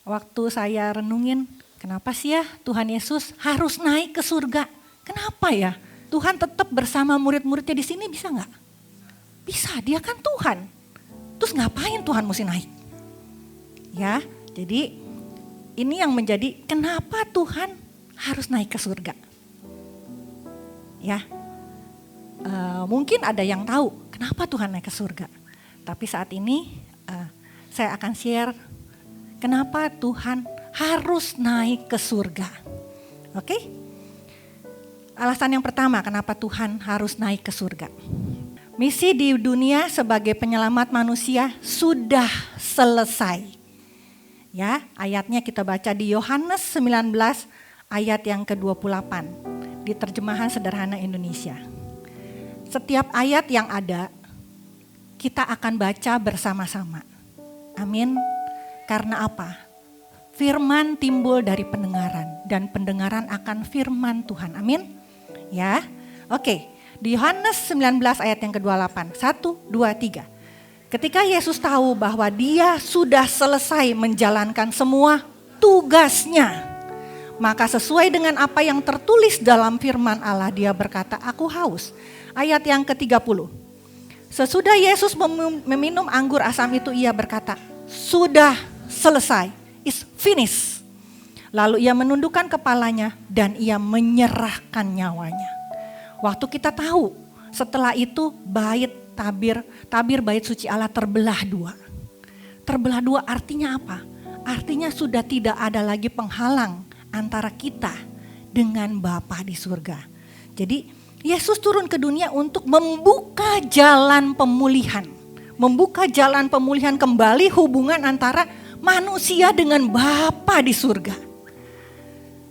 Waktu saya renungin, kenapa sih ya Tuhan Yesus harus naik ke surga? Kenapa ya? Tuhan tetap bersama murid-muridnya di sini, bisa nggak? Bisa, dia kan Tuhan. Terus ngapain Tuhan mesti naik? Ya, jadi ini yang menjadi kenapa Tuhan harus naik ke surga. Ya, mungkin ada yang tahu kenapa Tuhan naik ke surga. Tapi saat ini saya akan share kenapa Tuhan harus naik ke surga. Oke? Alasan yang pertama kenapa Tuhan harus naik ke surga. Misi di dunia sebagai penyelamat manusia sudah selesai. Ya, ayatnya kita baca di Yohanes 19 ayat yang ke-28 di terjemahan sederhana Indonesia. Setiap ayat yang ada kita akan baca bersama-sama. Amin. Karena apa? Firman timbul dari pendengaran dan pendengaran akan firman Tuhan. Amin. Ya. Oke. Di Yohanes 19 ayat yang ke-28. 1, 2, 3. Ketika Yesus tahu bahwa dia sudah selesai menjalankan semua tugasnya, maka sesuai dengan apa yang tertulis dalam firman Allah, dia berkata, aku haus. Ayat yang ke-30. Sesudah Yesus meminum anggur asam itu, ia berkata, sudah selesai, is finished. Lalu ia menundukkan kepalanya dan ia menyerahkan nyawanya. Waktu kita tahu, setelah itu tabir bait suci Allah terbelah dua. Terbelah dua artinya apa? Artinya sudah tidak ada lagi penghalang antara kita dengan Bapa di surga. Jadi Yesus turun ke dunia untuk membuka jalan pemulihan. Membuka jalan pemulihan kembali hubungan antara manusia dengan Bapa di surga.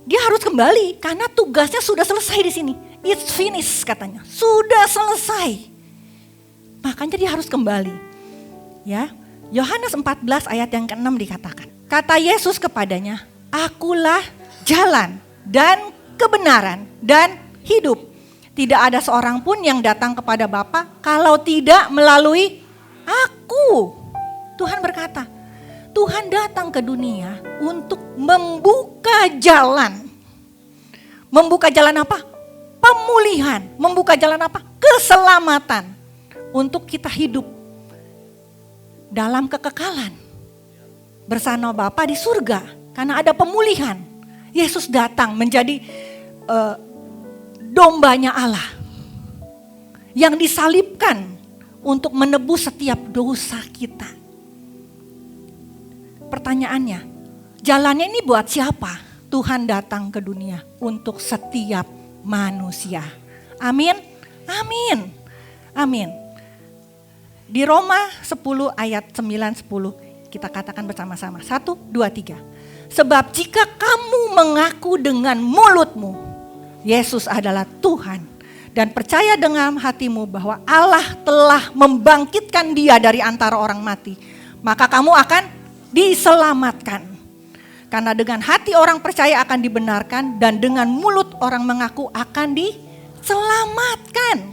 Dia harus kembali karena tugasnya sudah selesai di sini. It's finished katanya. Sudah selesai. Makanya dia harus kembali. Ya. Yohanes 14 ayat yang ke-6 dikatakan. Kata Yesus kepadanya, akulah jalan dan kebenaran dan hidup. Tidak ada seorang pun yang datang kepada Bapa kalau tidak melalui aku. Tuhan berkata, Tuhan datang ke dunia untuk membuka jalan. Membuka jalan apa? Pemulihan. Membuka jalan apa? Keselamatan. Untuk kita hidup dalam kekekalan. Bersama Bapa di surga. Karena ada pemulihan. Yesus datang menjadi dombanya Allah. Yang disalibkan untuk menebus setiap dosa kita. Pertanyaannya, jalannya ini buat siapa? Tuhan datang ke dunia untuk setiap manusia. Amin. Amin. Amin. Di Roma 10 ayat 9-10 kita katakan bersama-sama. 1, 2, 3. Sebab jika kamu mengaku dengan mulutmu Yesus adalah Tuhan dan percaya dengan hatimu bahwa Allah telah membangkitkan dia dari antara orang mati, maka kamu akan diselamatkan. Karena dengan hati orang percaya akan dibenarkan dan dengan mulut orang mengaku akan diselamatkan.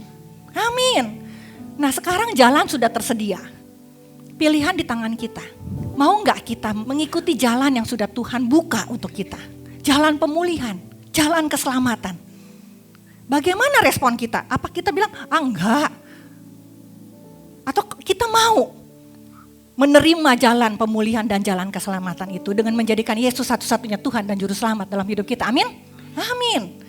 Amin. Nah sekarang jalan sudah tersedia. Pilihan di tangan kita. Mau gak kita mengikuti jalan yang sudah Tuhan buka untuk kita? Jalan pemulihan, jalan keselamatan. Bagaimana respon kita? Apa kita bilang, enggak. Atau kita mau menerima jalan pemulihan dan jalan keselamatan itu dengan menjadikan Yesus satu-satunya Tuhan dan Juru Selamat dalam hidup kita. Amin? Amin.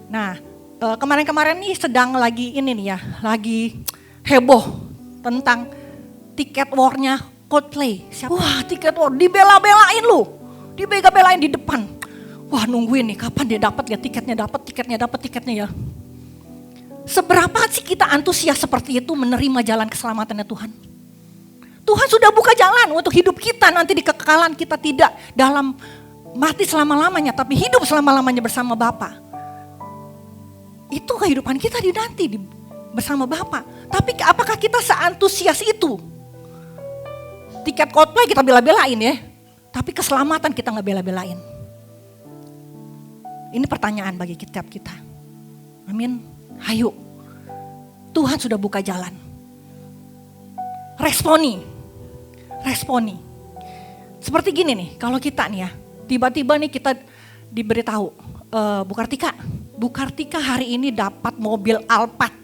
Nah, kemarin-kemarin nih sedang lagi ini nih ya, lagi heboh tentang tiket war-nya Coldplay. Wah, tiket war dibela-belain lu. Dibela-belain di depan. Wah, nungguin nih kapan dia dapat ya tiketnya ya. Seberapa sih kita antusias seperti itu menerima jalan keselamatannya Tuhan? Tuhan sudah buka jalan untuk hidup kita nanti di kekekalan, kita tidak dalam mati selama-lamanya tapi hidup selama-lamanya bersama Bapa. Itu kehidupan kita nanti bersama Bapa. Tapi apakah kita seantusias itu? Tiket Coldplay kita bela-belain ya, tapi keselamatan kita nggak bela-belain. Ini pertanyaan bagi setiap kita. Amin. Ayo, Tuhan sudah buka jalan. Responi. Seperti gini nih, kalau kita nih ya, tiba-tiba nih kita diberitahu, Bu Kartika hari ini dapat mobil Alphard,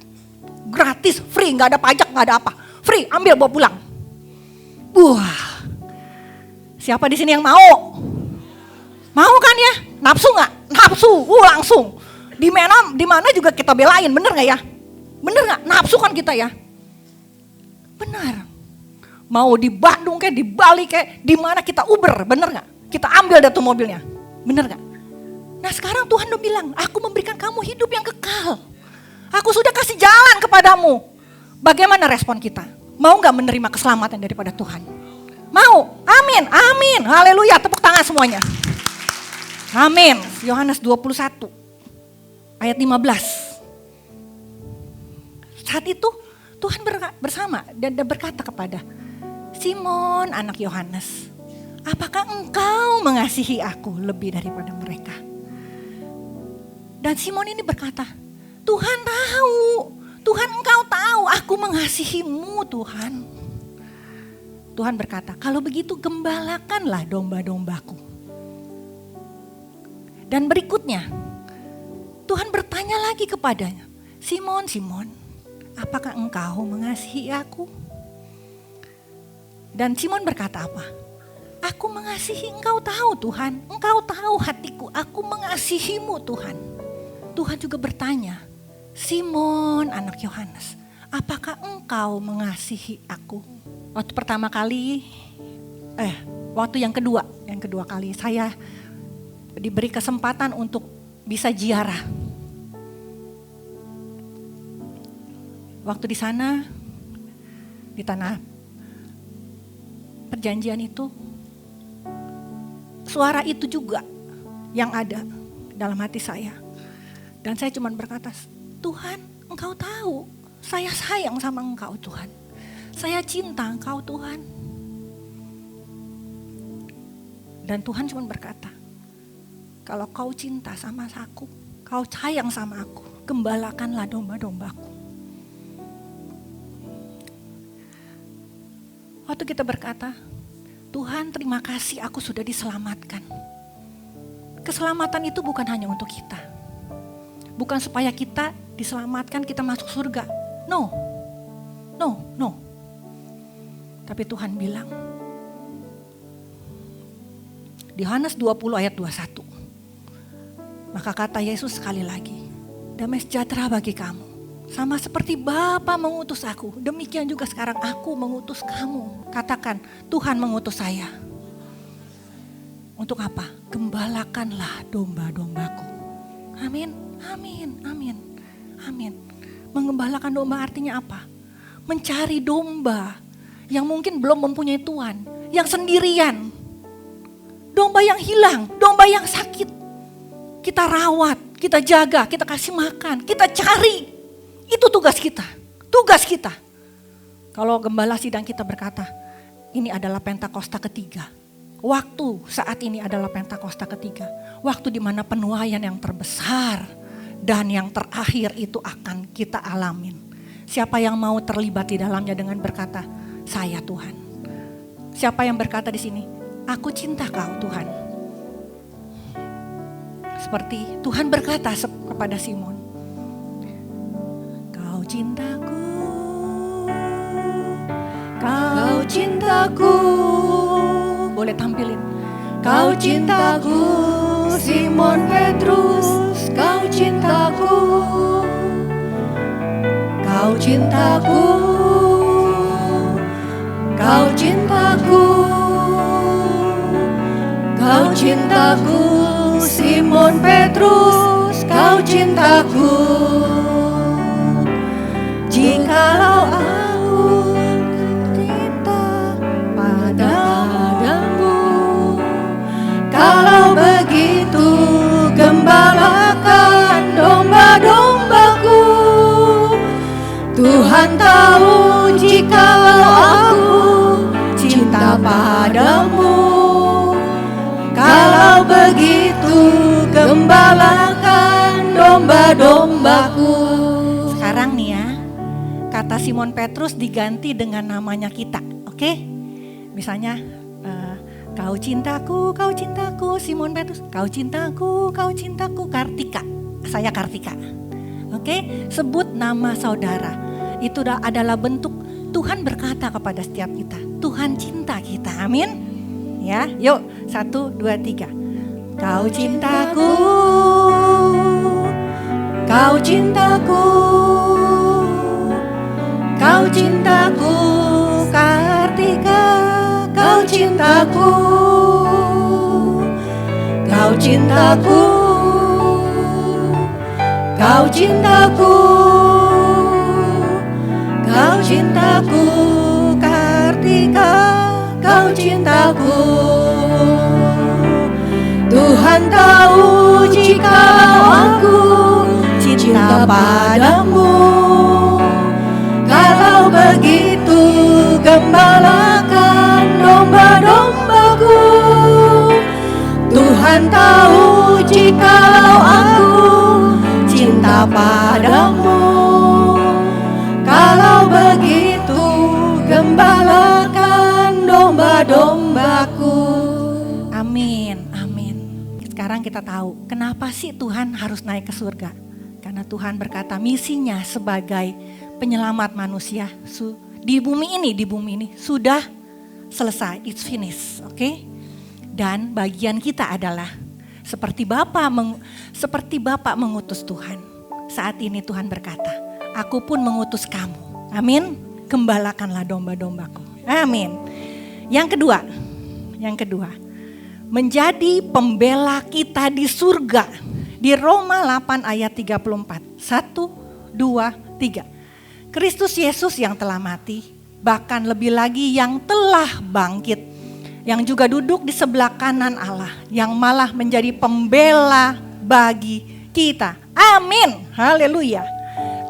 gratis, free, nggak ada pajak, nggak ada apa, free, ambil bawa pulang. Wah, siapa di sini yang mau? Mau kan ya? Nafsu nggak? Nafsu, langsung. Di mana juga kita belain, bener nggak ya? Bener nggak? Nafsu kan kita ya? Benar. Mau di Bandung kayak, di Bali kayak, di mana kita Uber, bener nggak? Kita ambil dah tuh mobilnya, bener nggak? Nah sekarang Tuhan udah bilang, aku memberikan kamu hidup yang kekal. Aku sudah kasih jalan kepadamu. Bagaimana respon kita? Mau nggak menerima keselamatan daripada Tuhan? Mau? Amin, amin, haleluya, tepuk tangan semuanya. Amin. Yohanes 21 ayat 15. Saat itu Tuhan bersama dan berkata kepada Simon anak Yohanes, apakah engkau mengasihi aku lebih daripada mereka? Dan Simon ini berkata, Tuhan tahu, Tuhan engkau tahu aku mengasihimu Tuhan. Tuhan berkata, kalau begitu gembalakanlah domba-dombaku. Dan berikutnya, Tuhan bertanya lagi kepadanya, Simon, Simon, apakah engkau mengasihi aku? Dan Simon berkata apa? Aku mengasihi engkau tahu Tuhan, engkau tahu hatiku, aku mengasihimu Tuhan. Tuhan juga bertanya, Simon anak Yohanes, apakah engkau mengasihi aku? Waktu pertama kali, waktu yang kedua kali saya diberi kesempatan untuk bisa ziarah. Waktu di sana, di tanah perjanjian itu, suara itu juga yang ada dalam hati saya. Dan saya cuma berkata, Tuhan engkau tahu, saya sayang sama engkau Tuhan. Saya cinta engkau Tuhan. Dan Tuhan cuma berkata, kalau kau cinta sama aku, kau sayang sama aku, gembalakanlah domba-dombaku. Waktu kita berkata, Tuhan terima kasih aku sudah diselamatkan. Keselamatan itu bukan hanya untuk kita. Bukan supaya kita diselamatkan, kita masuk surga. No. Tapi Tuhan bilang, di Yohanes 20 ayat 21. Maka kata Yesus sekali lagi, damai sejahtera bagi kamu. Sama seperti Bapa mengutus aku, demikian juga sekarang aku mengutus kamu. Katakan, Tuhan mengutus saya. Untuk apa? Gembalakanlah domba-dombaku. Amin, amin, amin, amin. Menggembalakan domba artinya apa? Mencari domba yang mungkin belum mempunyai tuan, yang sendirian. Domba yang hilang, domba yang sakit. Kita rawat, kita jaga, kita kasih makan, kita cari. Itu tugas kita, Kalau gembala sidang kita berkata, ini adalah Pentakosta ketiga. Waktu saat ini adalah Pentakosta ketiga. Waktu di mana penuaian yang terbesar dan yang terakhir itu akan kita alamin. Siapa yang mau terlibat di dalamnya dengan berkata, saya Tuhan. Siapa yang berkata di sini, aku cinta kau Tuhan. Seperti Tuhan berkata kepada Simon, Kau cintaku, boleh tampilin. Kau cintaku, Simon Petrus, kau cintaku. Kau cintaku, kau cintaku. Kau cintaku, Simon Petrus, kau cintaku. Jikalau aku cinta padamu, kalau begitu gembalakan domba-dombaku. Tuhan tahu jikalau aku cinta padamu, kalau begitu gembalakan domba-dombaku. Sekarang nih ya, kata Simon Petrus diganti dengan namanya kita, oke? Misalnya Kau cintaku, Simon Petrus. Kau cintaku, Kartika. Saya Kartika. Oke, sebut nama saudara. Itu adalah bentuk Tuhan berkata kepada setiap kita. Tuhan cinta kita, amin. Ya, yuk 1, 2, 3. Kau cintaku, Kartika. Kau cintaku, Kartika. Kau cintaku. Tuhan tahu jika aku cinta padamu. Kalau begitu gembalakan domba-dombaku. Tuhan tahu jika aku cinta padamu. Kalau begitu gembalakan domba-dombaku. Amin, amin. Sekarang kita tahu kenapa sih Tuhan harus naik ke surga. Karena Tuhan berkata misinya sebagai penyelamat manusia di bumi ini sudah selesai, it's finished, oke? Dan bagian kita adalah seperti Bapa mengutus Tuhan. Saat ini Tuhan berkata, aku pun mengutus kamu. Amin. Gembalakanlah domba-dombaku. Amin. Yang kedua, menjadi pembela kita di surga. Di Roma 8 ayat 34. 1, 2, 3. Kristus Yesus yang telah mati, bahkan lebih lagi yang telah bangkit, yang juga duduk di sebelah kanan Allah, yang malah menjadi pembela bagi kita. Amin. Haleluya.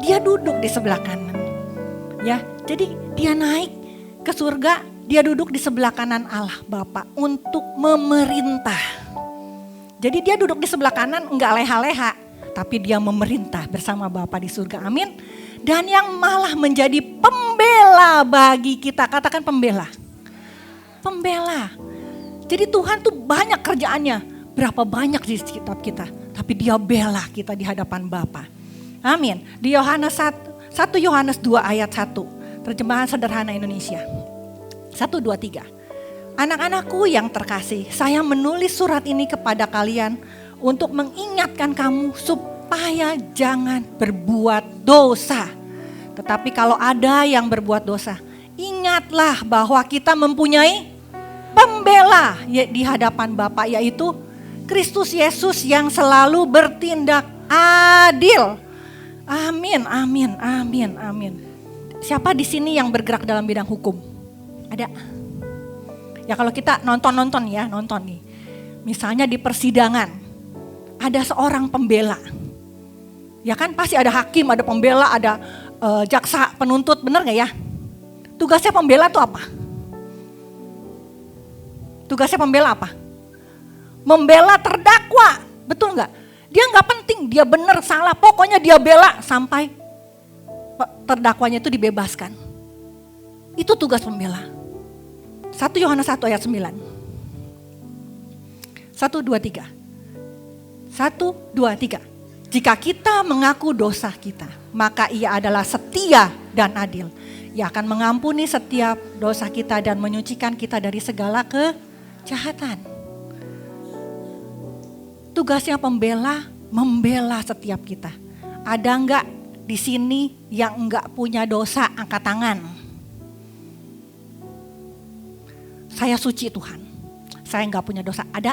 Dia duduk di sebelah kanan. Ya, jadi dia naik ke surga, dia duduk di sebelah kanan Allah Bapa untuk memerintah. Jadi dia duduk di sebelah kanan enggak leha-leha, tapi dia memerintah bersama Bapa di surga. Amin. Dan yang malah menjadi pembela bagi kita. Katakan pembela. Pembela. Jadi Tuhan tuh banyak kerjaannya. Berapa banyak di kitab kita. Tapi dia bela kita di hadapan Bapa. Amin. Di Yohanes 1 Yohanes 2 ayat 1. Terjemahan sederhana Indonesia. 1, 2, 3. Anak-anakku yang terkasih, saya menulis surat ini kepada kalian untuk mengingatkan kamu supaya jangan berbuat dosa. Tetapi kalau ada yang berbuat dosa, ingatlah bahwa kita mempunyai pembela di hadapan Bapa, yaitu Kristus Yesus yang selalu bertindak adil. Amin, amin, amin, amin. Siapa di sini yang bergerak dalam bidang hukum? Ada? Ya kalau kita nonton nih. Misalnya di persidangan, ada seorang pembela. Ya kan pasti ada hakim, ada pembela, ada jaksa, penuntut, benar gak ya? Tugasnya pembela itu apa? Tugasnya pembela apa? Membela terdakwa, betul gak? Dia gak penting, dia benar salah, pokoknya dia bela sampai terdakwanya itu dibebaskan. Itu tugas pembela. 1 Yohanes 1 ayat 9. 1, 2, 3. 1, 2, 3. Jika kita mengaku dosa kita, maka ia adalah setia dan adil. Ia akan mengampuni setiap dosa kita dan menyucikan kita dari segala kejahatan. Tugasnya pembela, membela setiap kita. Ada enggak di sini yang enggak punya dosa, angkat tangan. Saya suci Tuhan, saya enggak punya dosa. Ada?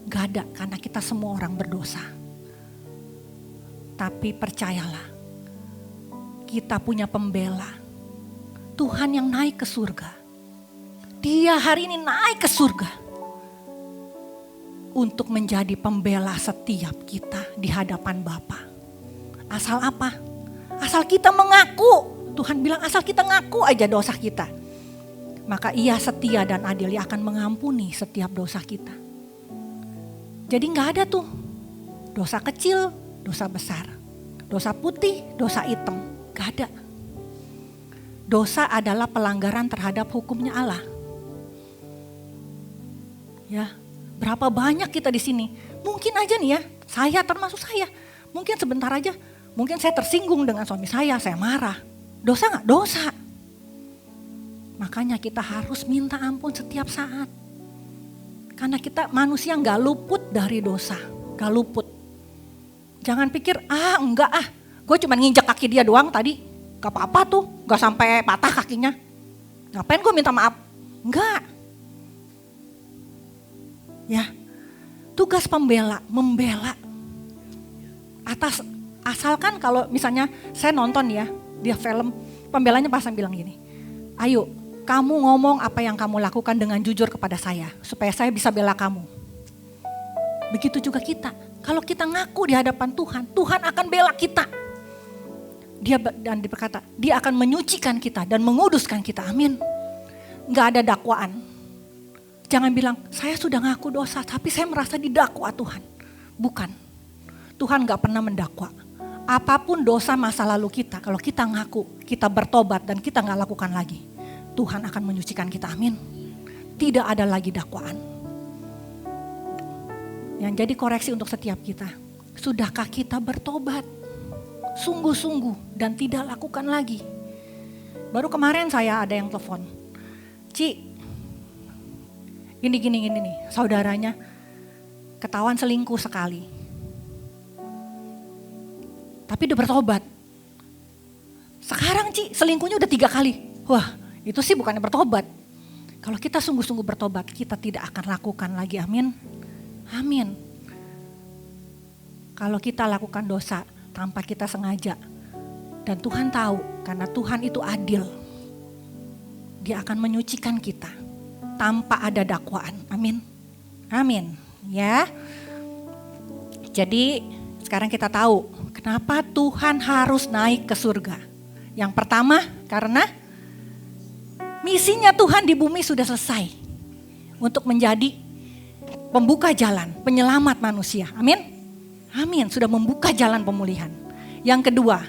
Enggak ada, karena kita semua orang berdosa. Tapi percayalah, kita punya pembela. Tuhan yang naik ke surga. Dia hari ini naik ke surga. Untuk menjadi pembela setiap kita di hadapan Bapa. Asal apa? Asal kita mengaku. Tuhan bilang asal kita ngaku aja dosa kita. Maka ia setia dan adil, ia akan mengampuni setiap dosa kita. Jadi gak ada tuh dosa kecil, dosa besar, dosa putih, dosa hitam, gak ada. Dosa adalah pelanggaran terhadap hukumnya Allah. Ya, berapa banyak kita di sini? Mungkin aja nih ya, saya termasuk saya. Mungkin sebentar aja, mungkin saya tersinggung dengan suami saya marah. Dosa nggak? Dosa. Makanya kita harus minta ampun setiap saat. Karena kita manusia nggak luput dari dosa, nggak luput. Jangan pikir, enggak gue cuma nginjak kaki dia doang tadi. Gak apa-apa tuh, gak sampai patah kakinya. Ngapain gue minta maaf? Enggak. Ya, tugas pembela, membela. Asalkan kalau misalnya saya nonton ya, dia film, pembelanya pasang bilang gini, ayo kamu ngomong apa yang kamu lakukan dengan jujur kepada saya, supaya saya bisa bela kamu. Begitu juga kita, kalau kita ngaku di hadapan Tuhan, Tuhan akan bela kita. Dan berkata, dia akan menyucikan kita dan menguduskan kita, amin. Gak ada dakwaan. Jangan bilang, saya sudah ngaku dosa, tapi saya merasa didakwa Tuhan. Bukan, Tuhan gak pernah mendakwa. Apapun dosa masa lalu kita, kalau kita ngaku, kita bertobat dan kita gak lakukan lagi, Tuhan akan menyucikan kita, amin. Tidak ada lagi dakwaan. Yang jadi koreksi untuk setiap kita, sudahkah kita bertobat? Sungguh-sungguh dan tidak lakukan lagi. Baru kemarin saya ada yang telepon, Ci, gini nih, saudaranya ketahuan selingkuh sekali. Tapi udah bertobat. Sekarang Ci, selingkuhnya udah 3 kali. Wah, itu sih bukannya bertobat. Kalau kita sungguh-sungguh bertobat, kita tidak akan lakukan lagi, amin. Amin. Kalau kita lakukan dosa tanpa kita sengaja, dan Tuhan tahu, karena Tuhan itu adil, Dia akan menyucikan kita tanpa ada dakwaan, amin. Amin, ya. Jadi sekarang kita tahu kenapa Tuhan harus naik ke surga. Yang pertama, karena misinya Tuhan di bumi sudah selesai untuk menjadi pembuka jalan, penyelamat manusia, amin. Amin, sudah membuka jalan pemulihan. Yang kedua,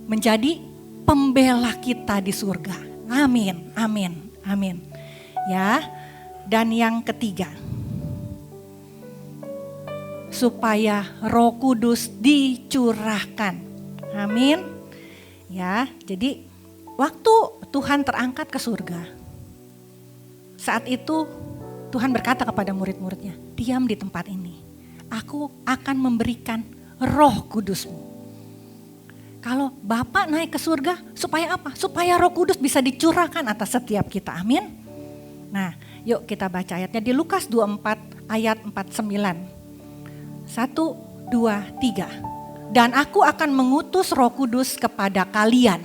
menjadi pembela kita di surga. Amin, amin, amin. Ya, dan yang ketiga, supaya Roh Kudus dicurahkan. Amin. Ya, jadi waktu Tuhan terangkat ke surga, saat itu Tuhan berkata kepada murid-muridnya, diam di tempat ini. Aku akan memberikan Roh Kudus-Mu. Kalau Bapa naik ke surga, supaya apa? Supaya Roh Kudus bisa dicurahkan atas setiap kita. Amin. Nah, yuk kita baca ayatnya di Lukas 24 ayat 49. 1, 2, 3. Dan aku akan mengutus Roh Kudus kepada kalian,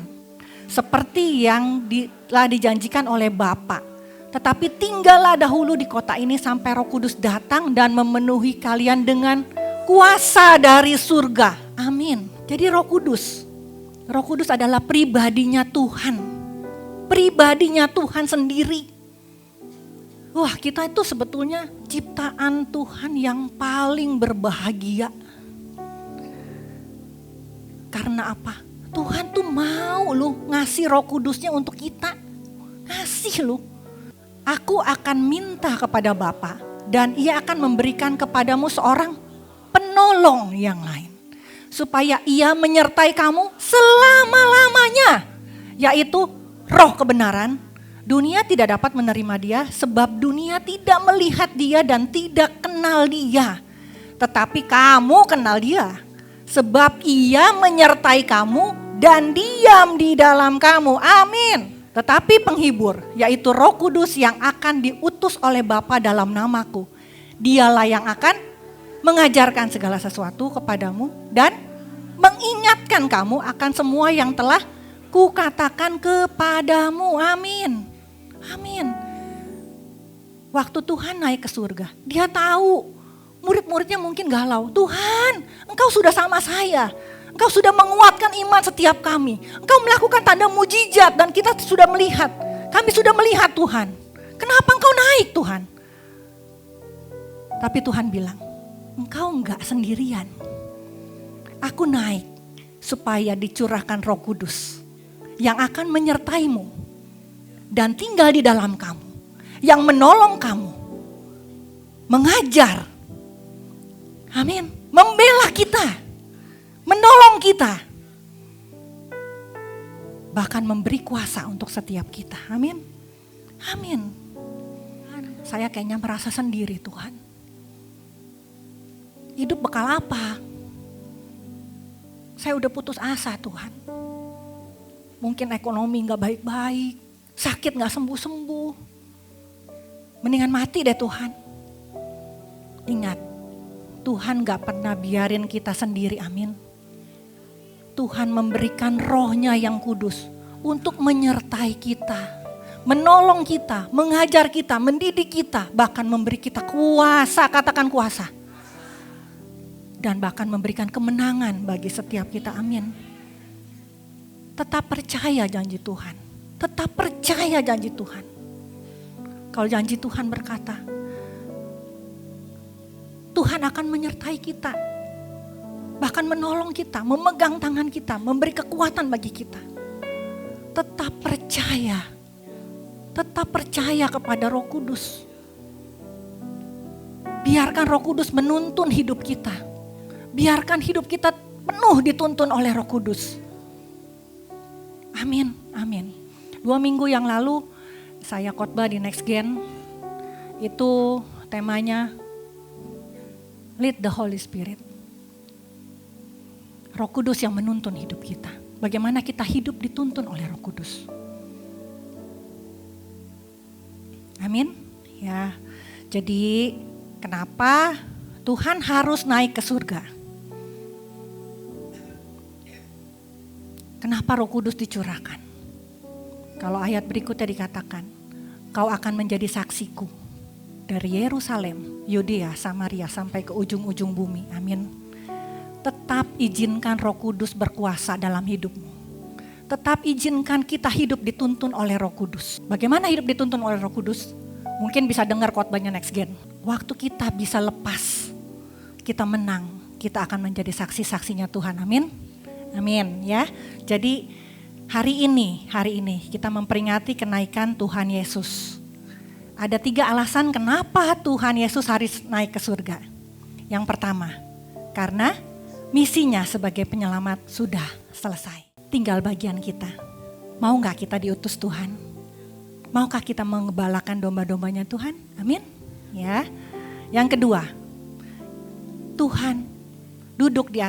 seperti yang telah dijanjikan oleh Bapa. Tetapi tinggallah dahulu di kota ini sampai Roh Kudus datang dan memenuhi kalian dengan kuasa dari surga. Amin. Jadi Roh Kudus adalah pribadinya Tuhan. Pribadinya Tuhan sendiri. Wah, kita itu sebetulnya ciptaan Tuhan yang paling berbahagia. Karena apa? Tuhan tuh mau ngasih Roh Kudusnya untuk kita. Ngasih aku akan minta kepada Bapa dan Ia akan memberikan kepadamu seorang penolong yang lain. Supaya Ia menyertai kamu selama-lamanya. Yaitu Roh kebenaran. Dunia tidak dapat menerima Dia sebab dunia tidak melihat Dia dan tidak kenal Dia. Tetapi kamu kenal Dia. Sebab Ia menyertai kamu dan diam di dalam kamu. Amin. Tetapi penghibur, yaitu Roh Kudus yang akan diutus oleh Bapa dalam namaku. Dialah yang akan mengajarkan segala sesuatu kepadamu dan mengingatkan kamu akan semua yang telah kukatakan kepadamu. Amin. Amin. Waktu Tuhan naik ke surga, Dia tahu murid-muridnya mungkin galau. Tuhan, Engkau sudah sama saya. Engkau sudah menguatkan iman setiap kami. Engkau melakukan tanda mujizat dan kita sudah melihat. Kami sudah melihat Tuhan. Kenapa Engkau naik Tuhan? Tapi Tuhan bilang, Engkau enggak sendirian. Aku naik supaya dicurahkan Roh Kudus yang akan menyertaimu dan tinggal di dalam kamu. Yang menolong kamu. mengajar, amin, membela kita, menolong kita, bahkan memberi kuasa untuk setiap kita, amin, amin. Saya kayaknya merasa sendiri Tuhan. Hidup bakal apa? Saya udah putus asa Tuhan. Mungkin ekonomi gak baik-baik, sakit gak sembuh-sembuh. Mendingan mati deh Tuhan. Ingat, Tuhan gak pernah biarin kita sendiri, amin. Tuhan memberikan Roh-Nya yang kudus untuk menyertai kita, menolong kita, mengajar kita, mendidik kita, bahkan memberi kita kuasa, katakan kuasa. Dan bahkan memberikan kemenangan bagi setiap kita, amin. Tetap percaya janji Tuhan, tetap percaya janji Tuhan. Kalau janji Tuhan berkata, Tuhan akan menyertai kita, bahkan menolong kita, memegang tangan kita, memberi kekuatan bagi kita. Tetap percaya kepada Roh Kudus. Biarkan Roh Kudus menuntun hidup kita. Biarkan hidup kita penuh dituntun oleh Roh Kudus. Amin, amin. 2 minggu yang lalu saya khotbah di Next Gen. Itu temanya Lead the Holy Spirit. Roh Kudus yang menuntun hidup kita. Bagaimana kita hidup dituntun oleh Roh Kudus. Amin. Ya. Jadi kenapa Tuhan harus naik ke surga? Kenapa Roh Kudus dicurahkan? Kalau ayat berikutnya dikatakan, kau akan menjadi saksiku dari Yerusalem, Yudea, Samaria sampai ke ujung-ujung bumi. Amin. Tetap izinkan Roh Kudus berkuasa dalam hidupmu. Tetap izinkan kita hidup dituntun oleh Roh Kudus. Bagaimana hidup dituntun oleh Roh Kudus? Mungkin bisa dengar khotbahnya Next Gen. Waktu kita bisa lepas, kita menang, kita akan menjadi saksi-saksinya Tuhan. Amin. Amin ya. Jadi hari ini kita memperingati kenaikan Tuhan Yesus. Ada 3 alasan kenapa Tuhan Yesus harus naik ke surga. Yang pertama, karena misinya sebagai penyelamat sudah selesai. Tinggal bagian kita. Mau gak kita diutus Tuhan? Maukah kita mengembalakan domba-dombanya Tuhan? Amin. Ya. Yang kedua, Tuhan duduk di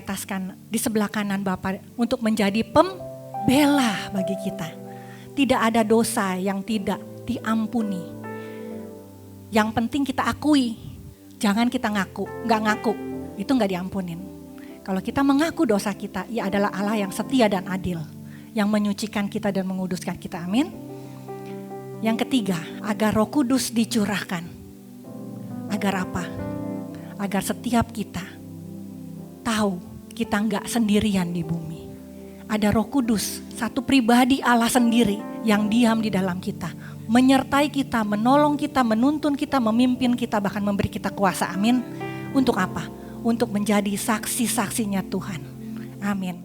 sebelah kanan Bapa untuk menjadi pembela bagi kita. Tidak ada dosa yang tidak diampuni. Yang penting kita akui, jangan kita nggak ngaku, itu nggak diampunin. Kalau kita mengaku dosa kita, Ia adalah Allah yang setia dan adil, yang menyucikan kita dan menguduskan kita, amin. Yang ketiga, agar Roh Kudus dicurahkan. Agar apa? Agar setiap kita tahu kita nggak sendirian di bumi. Ada Roh Kudus, satu pribadi Allah sendiri yang diam di dalam kita. Menyertai kita, menolong kita, menuntun kita, memimpin kita, bahkan memberi kita kuasa. Amin. Untuk apa? Untuk menjadi saksi-saksinya Tuhan. Amin.